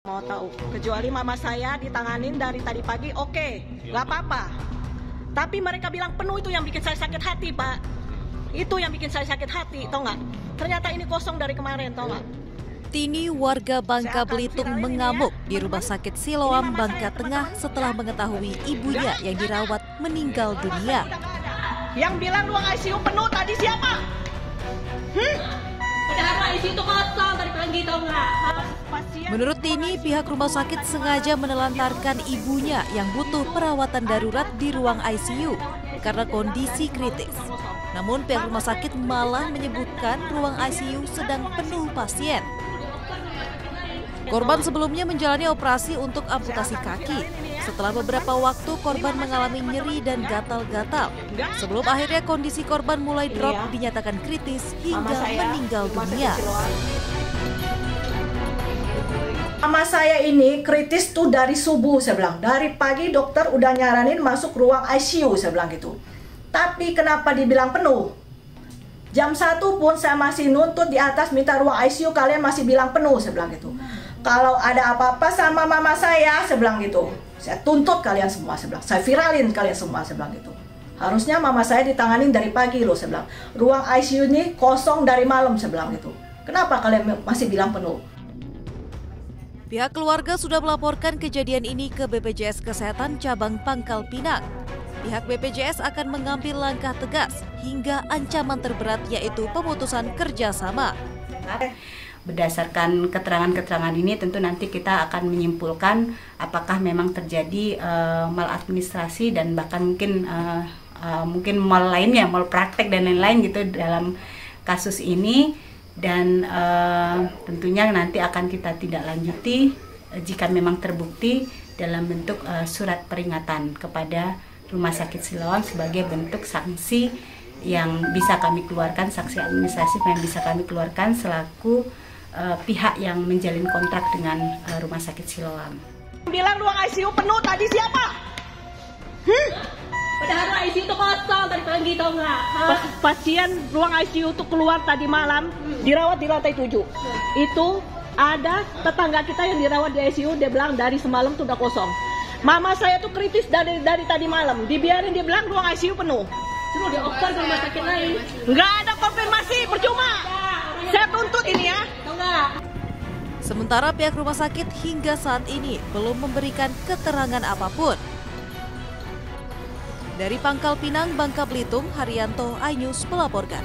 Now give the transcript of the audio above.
Mau tahu, kecuali mama saya ditanganin dari tadi pagi, oke, nggak apa-apa. Tapi mereka bilang penuh, itu yang bikin saya sakit hati, Pak. Itu yang bikin saya sakit hati, tau nggak? Ternyata ini kosong dari kemarin, tau nggak? Tini, warga Bangka Belitung, mengamuk di Rumah Sakit Siloam, Bangka Tengah setelah mengetahui ibunya yang dirawat meninggal dunia. Yang bilang ruang ICU penuh tadi siapa? Padahal ICU itu kosong dari pagi, tau nggak? Menurut Tini, pihak rumah sakit sengaja menelantarkan ibunya yang butuh perawatan darurat di ruang ICU karena kondisi kritis. Namun pihak rumah sakit malah menyebutkan ruang ICU sedang penuh pasien. Korban sebelumnya menjalani operasi untuk amputasi kaki. Setelah beberapa waktu korban mengalami nyeri dan gatal-gatal. Sebelum akhirnya kondisi korban mulai drop, dinyatakan kritis hingga meninggal dunia. Mama saya ini kritis tuh dari subuh, saya bilang. Dari pagi dokter udah nyaranin masuk ruang ICU, saya bilang gitu. Tapi kenapa dibilang penuh? Jam 1 pun saya masih nuntut di atas minta ruang ICU, kalian masih bilang penuh, saya bilang gitu. Kalau ada apa-apa sama mama saya bilang gitu. Saya tuntut kalian semua, saya bilang. Saya viralin kalian semua, saya bilang gitu. Harusnya mama saya ditanganin dari pagi loh, saya bilang. Ruang ICU ini kosong dari malam, saya bilang gitu. Kenapa kalian masih bilang penuh? Pihak keluarga sudah melaporkan kejadian ini ke BPJS Kesehatan Cabang Pangkal Pinang. Pihak BPJS akan mengambil langkah tegas hingga ancaman terberat, yaitu pemutusan kerjasama. Berdasarkan keterangan-keterangan ini tentu nanti kita akan menyimpulkan apakah memang terjadi maladministrasi dan bahkan mungkin mal lainnya, mal praktek dan lain-lain gitu dalam kasus ini. Dan tentunya nanti akan kita tindak lanjuti jika memang terbukti dalam bentuk surat peringatan kepada Rumah Sakit Siloam sebagai bentuk sanksi yang bisa kami keluarkan, sanksi administratif yang bisa kami keluarkan selaku pihak yang menjalin kontrak dengan Rumah Sakit Siloam. Bilang ruang ICU penuh tadi siapa? Padahal ICU itu kosong dari pagi, tau nggak? Pasien ruang ICU itu keluar tadi malam, dirawat di lantai 7. Itu ada tetangga kita yang dirawat di ICU, dia bilang dari semalam tuh udah kosong. Mama saya tuh kritis dari tadi malam, dibiarin, dia bilang ruang ICU penuh. Suruh dioper ke rumah sakit lain. Nggak ada konfirmasi, percuma. Saya tuntut ini ya. Tau nggak? Sementara pihak rumah sakit hingga saat ini belum memberikan keterangan apapun. Dari Pangkal Pinang, Bangka Belitung, Haryanto, iNews melaporkan.